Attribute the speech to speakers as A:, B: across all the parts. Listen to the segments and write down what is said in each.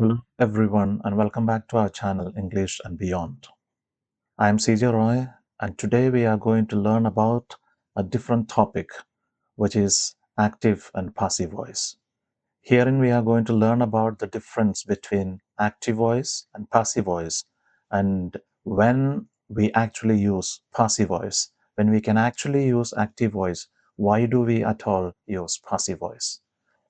A: Hello, everyone, and welcome back to our channel, English and Beyond. I am CJ Roy, and today we are going to learn about a different topic, which is active and passive voice. Herein, we are going to learn about the difference between active voice and passive voice, and when we actually use passive voice, when we can actually use active voice, why do we at all use passive voice?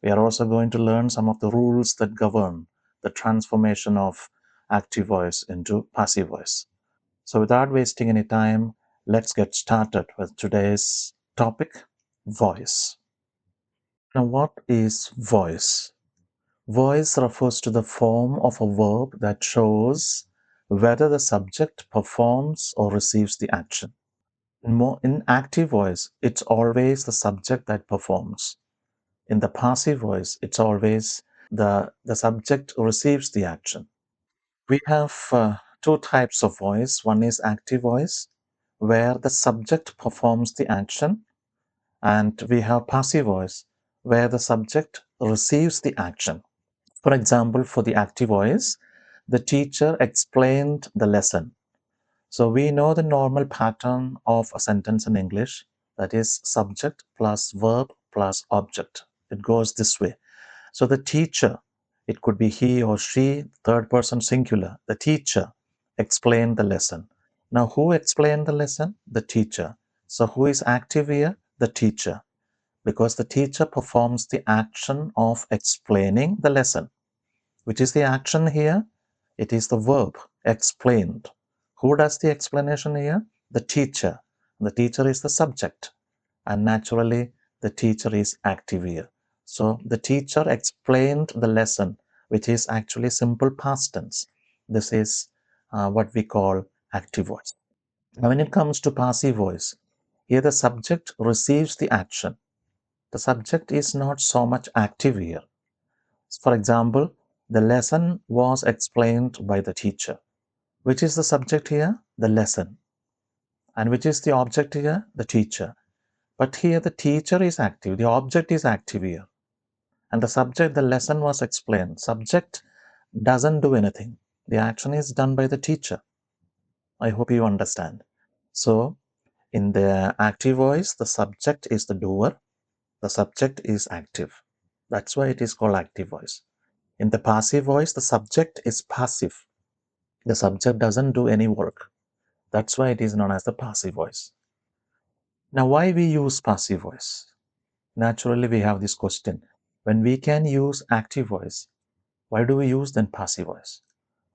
A: We are also going to learn some of the rules that govern the transformation of active voice into passive voice. So without wasting any time, let's get started with today's topic, voice. Now, what is voice? Voice refers to the form of a verb that shows whether the subject performs or receives the action. In active voice, it's always the subject that performs. In the passive voice, it's always the subject receives the action. We have two types of voice. One is active voice, where the subject performs the action, and we have passive voice, where the subject receives the action. For example, for the active voice, the teacher explained the lesson. So we know the normal pattern of a sentence in English, that is subject plus verb plus object. It goes this way. So the teacher, it could be he or she, third person singular. The teacher explained the lesson. Now, who explained the lesson? The teacher. So who is active here? The teacher. Because the teacher performs the action of explaining the lesson. Which is the action here? It is the verb, explained. Who does the explanation here? The teacher. The teacher is the subject. And naturally, the teacher is active here. So the teacher explained the lesson, which is actually simple past tense. This is what we call active voice. Now, when it comes to passive voice, here the subject receives the action. The subject is not so much active here. For example, the lesson was explained by the teacher. Which is the subject here? The lesson. And which is the object here? The teacher. But here the teacher is active, the object is active here. And the subject, the lesson was explained. Subject doesn't do anything. The action is done by the teacher. I hope you understand. So, in the active voice, the subject is the doer. The subject is active. That's why it is called active voice. In the passive voice, the subject is passive. The subject doesn't do any work. That's why it is known as the passive voice. Now, why we use passive voice? Naturally, we have this question. When we can use active voice, why do we use then passive voice?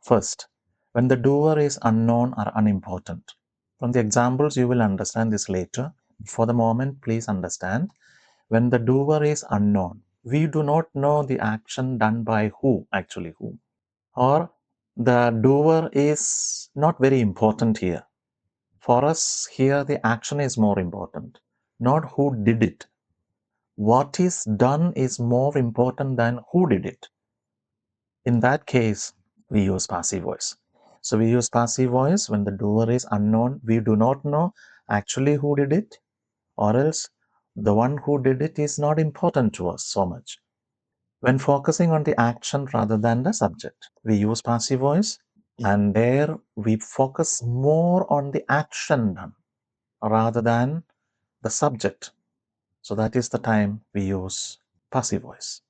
A: First, when the doer is unknown or unimportant. From the examples, you will understand this later. For the moment, please understand. When the doer is unknown, we do not know the action done by who, actually who. Or the doer is not very important here. For us, here the action is more important, not who did it. What is done is more important than who did it. In that case, we use passive voice. So we use passive voice when the doer is unknown. We do not know actually who did it, or else the one who did it is not important to us so much. When focusing on the action rather than the subject, we use passive voice, and there we focus more on the action done rather than the subject. So that is the time we use passive voice.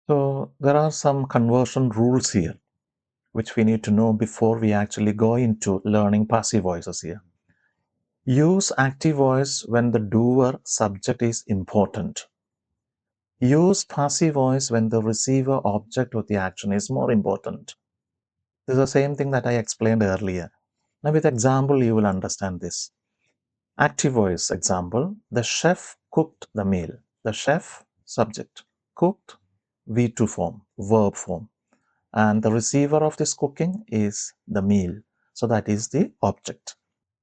A: So there are some conversion rules here which we need to know before we actually go into learning passive voices here. Use active voice when the doer subject is important. Use passive voice when the receiver object of the action is more important. This is the same thing that I explained earlier. Now with example, you will understand this. Active voice example, the chef cooked the meal. The chef, subject, cooked, V2 form, verb form. And the receiver of this cooking is the meal. So that is the object.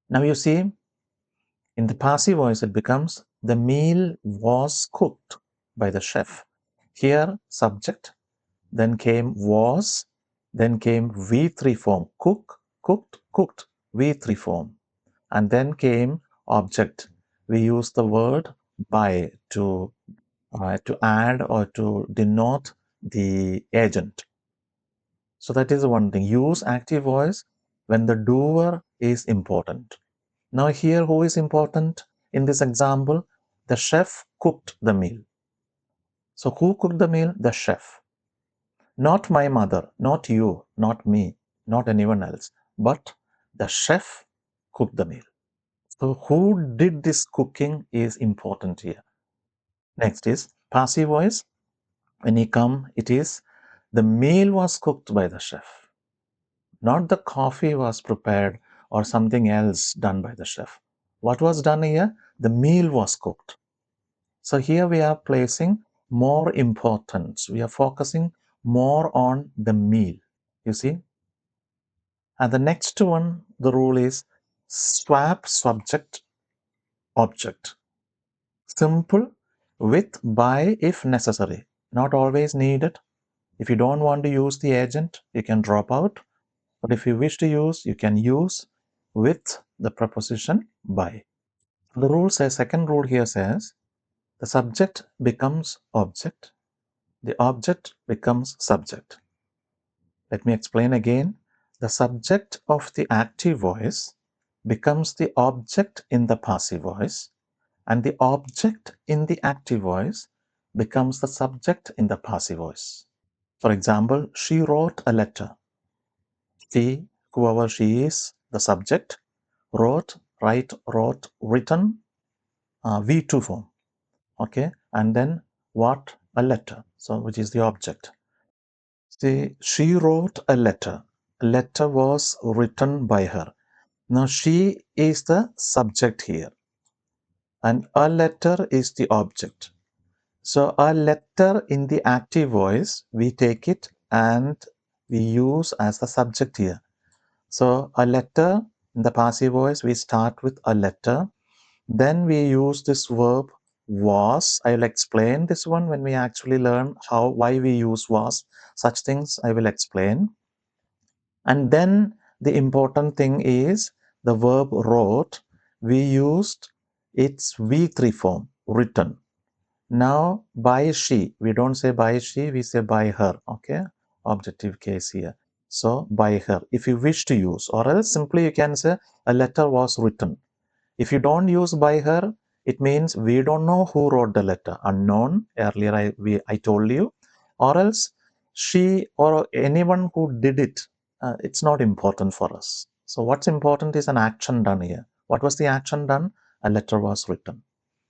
A: Now you see, in the passive voice, it becomes the meal was cooked by the chef. Here, subject, then came was, then came V3 form, cook, cooked, cooked, V3 form. And then came object. We use the word by to add or to denote the agent. So that is one thing. Use active voice when the doer is important. Now here, who is important in this example? The chef cooked the meal. So who cooked the meal? The chef. Not my mother, not you, not me, not anyone else, but the chef cooked the meal. So who did this cooking is important here. Next is passive voice. When you come, it is the meal was cooked by the chef, not the coffee was prepared or something else done by the chef. What was done here? The meal was cooked. So here we are placing more importance. We are focusing more on the meal. You see? And the next one, the rule is swap subject object. Simple with by if necessary. Not always needed. If you don't want to use the agent, you can drop out. But if you wish to use, you can use with the preposition by. The rule says, second rule here says, the subject becomes object, the object becomes subject. Let me explain again. The subject of the active voice becomes the object in the passive voice, and the object in the active voice becomes the subject in the passive voice. For example, she wrote a letter. She, whoever she is, the subject, wrote, write, wrote, written, V2 form. Okay, and then what? A letter, so which is the object. See, she wrote a letter. A letter was written by her. Now she is the subject here, and a letter is the object. So a letter in the active voice, we take it and we use as the subject here. So a letter in the passive voice, we start with a letter. Then we use this verb was. I will explain this one when we actually learn why we use was. Such things I will explain. And then the important thing is the verb wrote. We used its V3 form, written. Now by she, we don't say by she, we say by her. Okay, objective case here. So by her, if you wish to use, or else simply you can say a letter was written. If you don't use by her, it means we don't know who wrote the letter. Unknown. Earlier I told you. Or else she or anyone who did it, it's not important for us. So what's important is an action done here. What was the action done? A letter was written.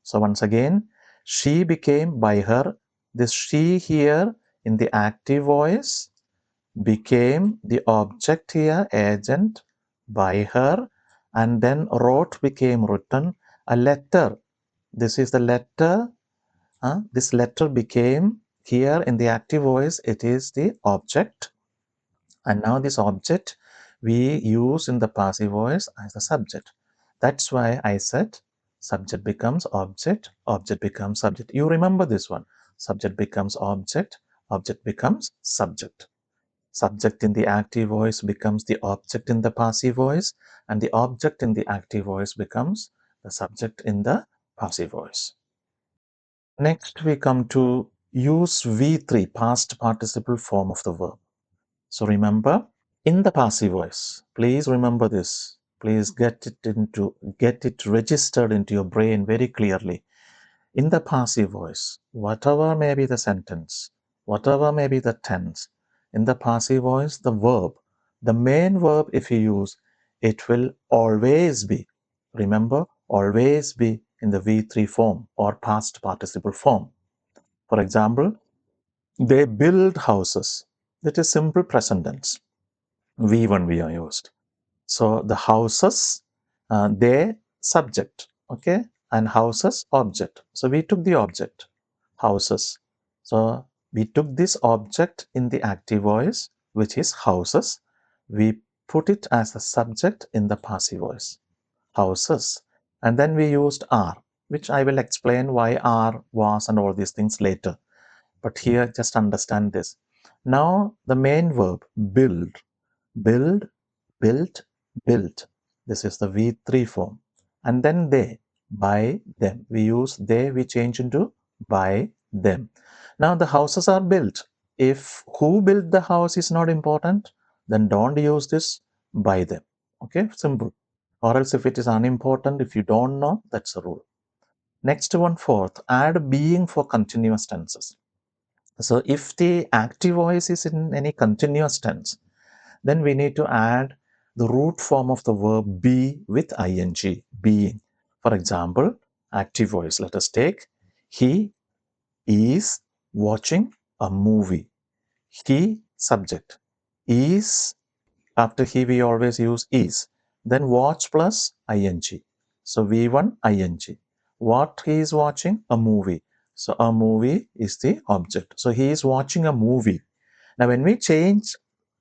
A: So once again, she became by her. This she here in the active voice became the object here, agent, by her, and then wrote became written. A letter, this is the letter, this letter became here in the active voice, it is the object, and now this object we use in the passive voice as the subject. That's why I said subject becomes object, object becomes subject. You remember this one. Subject becomes object, object becomes subject. Subject in the active voice becomes the object in the passive voice, and the object in the active voice becomes the subject in the passive voice. Next, we come to use V3, past participle form of the verb. So remember, in the passive voice, please remember this. Please get it registered into your brain very clearly. In the passive voice, whatever may be the sentence, whatever may be the tense, in the passive voice, the verb, the main verb, if you use, it will always be, remember, always be in the V3 form or past participle form. For example, they build houses. That is simple present tense. V1 we are used. So the houses, they subject, okay, and houses object. So we took the object, houses. So we took this object in the active voice, which is houses. We put it as a subject in the passive voice, houses. And then we used are, which I will explain why are, was, and all these things later. But here, just understand this. Now the main verb, build, build, built, built. This is the V3 form. And then they, by them. We use they, we change into by them. Now the houses are built. if who built the house is not important, then don't use this by them. Okay, simple. Or else if it is unimportant, if you don't know, that's a rule. Next one, fourth, add being for continuous tenses. So if the active voice is in any continuous tense, then we need to add the root form of the verb be with ing, being. For example, active voice, let us take, he is watching a movie. He, subject, is, after he we always use is. Then watch plus ing. So V1 ing. What he is watching? A movie. So a movie is the object. So he is watching a movie. Now when we change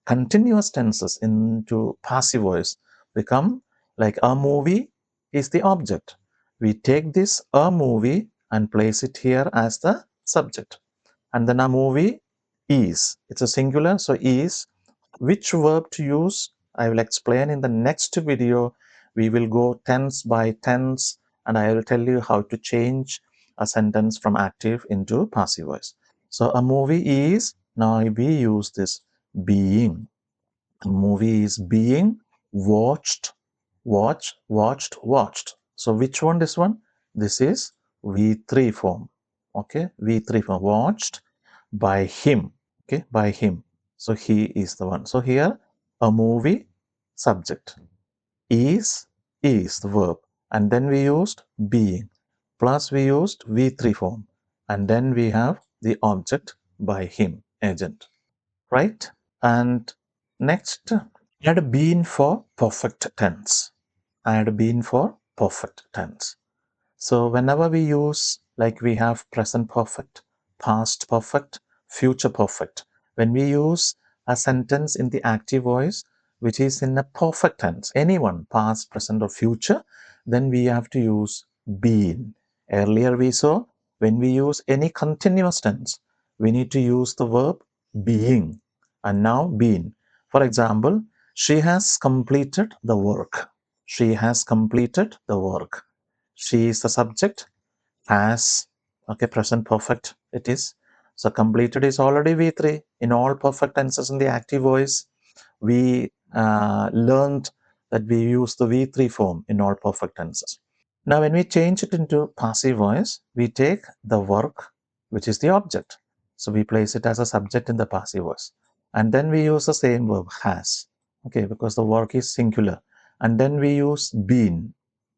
A: continuous tenses into passive voice, become like a movie is the object. We take this a movie and place it here as the subject. And then a movie is. It's a singular, so is. Which verb to use, I will explain in the next video. We will go tense by tense, and I will tell you how to change a sentence from active into passive voice. So a movie is, now we use this being. A movie is being watched, watched. So which one this one? This is V3 form. Okay, V3 form, watched by him. Okay, by him. So he is the one. So here a movie subject is the verb, and then we used being plus we used V3 form, and then we have the object by him, agent, right? And next, add been for perfect tense. Add been for perfect tense. So whenever we use, like we have present perfect, past perfect, future perfect, when we use a sentence in the active voice, which is in a perfect tense, anyone, past, present, or future, then we have to use been. Earlier we saw, when we use any continuous tense, we need to use the verb being, and now been. For example, she has completed the work. She has completed the work. She is the subject, has, okay, present perfect it is. So completed is already V3. In all perfect tenses in the active voice, we learned that we use the V3 form in all perfect tenses. Now when we change it into passive voice, we take the work, which is the object. So we place it as a subject in the passive voice. And then we use the same verb, has, okay, because the work is singular. And then we use been,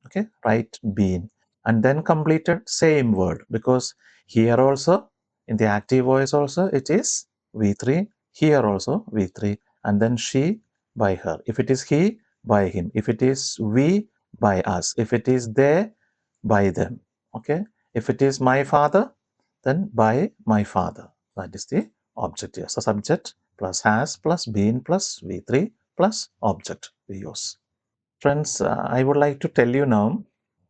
A: okay, right, been. And then completed, same word, because here also, in the active voice also, it is V3, here also V3, and then she by her. If it is he, by him. If it is we, by us. If it is they, by them. Okay. If it is my father, then by my father. That is the object here. So subject plus has plus been plus V3 plus object we use. Friends, I would like to tell you now,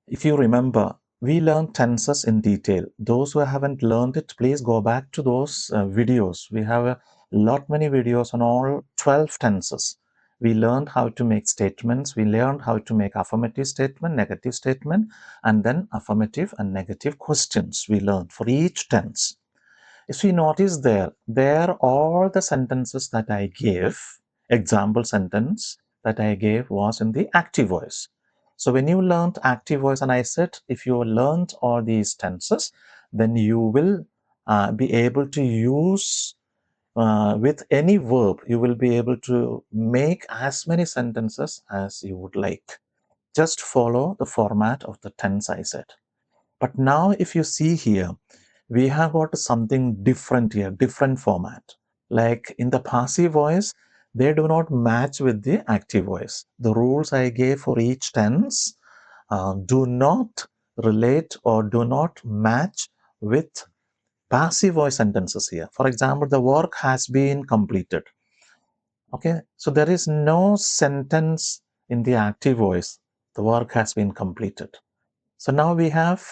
A: if you remember, we learned tenses in detail. Those who haven't learned it, please go back to those videos. We have a lot many videos on all 12 tenses. We learned how to make statements. We learned how to make affirmative statement, negative statement, and then affirmative and negative questions we learned for each tense. If you notice there all the sentences that I gave, example sentence that I gave was in the active voice. So when you learned active voice, and I said if you learned all these tenses, then you will be able to use with any verb, you will be able to make as many sentences as you would like. Just follow the format of the tense I said. But now if you see here, we have got something different here, different format. Like in the passive voice, they do not match with the active voice. The rules I gave for each tense do not relate or do not match with passive voice sentences here. For example, the work has been completed. Okay, so there is no sentence in the active voice. The work has been completed. So now we have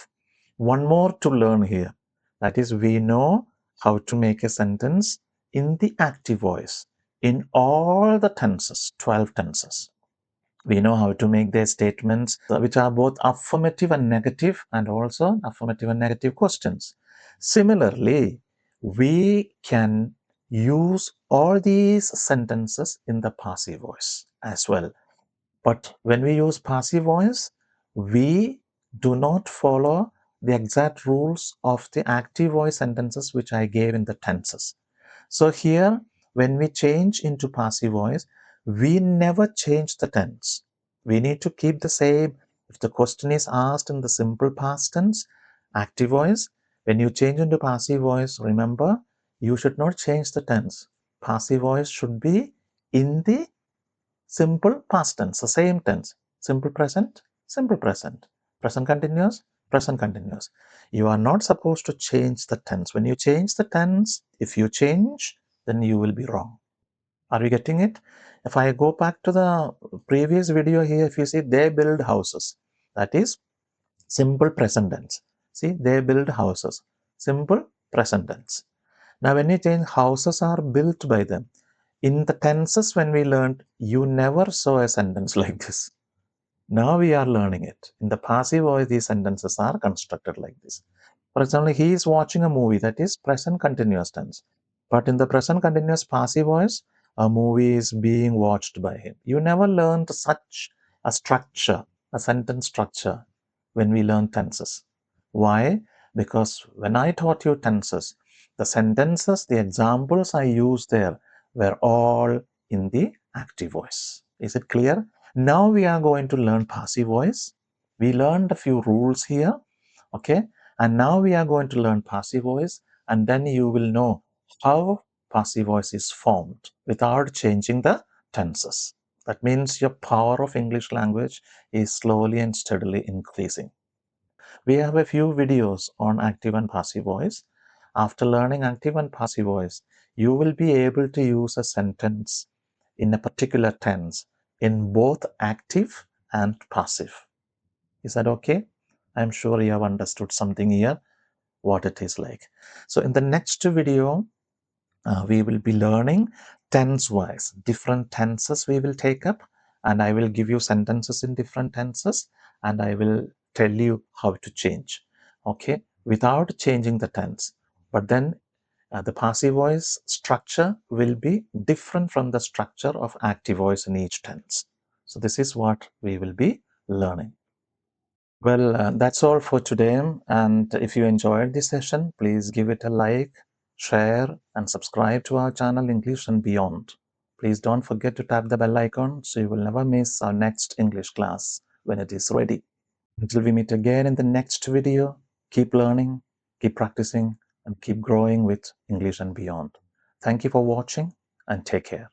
A: one more to learn here. That is, we know how to make a sentence in the active voice in all the tenses, 12 tenses. We know how to make their statements which are both affirmative and also affirmative and negative questions. Similarly, we can use all these sentences in the passive voice as well. But when we use passive voice, we do not follow the exact rules of the active voice sentences which I gave in the tenses. So here, when we change into passive voice, we never change the tense. We need to keep the same. If the question is asked in the simple past tense, active voice, when you change into passive voice, remember, you should not change the tense. Passive voice should be in the simple past tense, the same tense. Simple present, present continuous, present continuous. You are not supposed to change the tense. When you change the tense, if you change, then you will be wrong. Are we getting it? If I go back to the previous video here, if you see, they build houses. That is simple present tense. See, they build houses. Simple present tense. Now, when you change, houses are built by them. In the tenses, when we learned, you never saw a sentence like this. Now we are learning it. In the passive voice, these sentences are constructed like this. For example, he is watching a movie, that is present continuous tense. But in the present continuous passive voice, a movie is being watched by him. You never learned such a structure, a sentence structure, when we learn tenses. Why? Because when I taught you tenses, the sentences, the examples I used there were all in the active voice. Is it clear? Now we are going to learn passive voice. We learned a few rules here, okay? And now we are going to learn passive voice, and then you will know how passive voice is formed without changing the tenses. That means your power of English language is slowly and steadily increasing. We have a few videos on active and passive voice. After learning active and passive voice, you will be able to use a sentence in a particular tense in both active and passive. Is that okay? I'm sure you have understood something here, what it is like. So in the next video, we will be learning tense-wise. Different tenses we will take up, and I will give you sentences in different tenses, and I will tell you how to change, okay, without changing the tense. But then the passive voice structure will be different from the structure of active voice in each tense. So this is what we will be learning. Well, that's all for today. And if you enjoyed this session, please give it a like, share, and subscribe to our channel English and Beyond. Please don't forget to tap the bell icon so you will never miss our next English class when it is ready. Until we meet again in the next video, keep learning, keep practicing, and keep growing with English and Beyond. Thank you for watching and take care.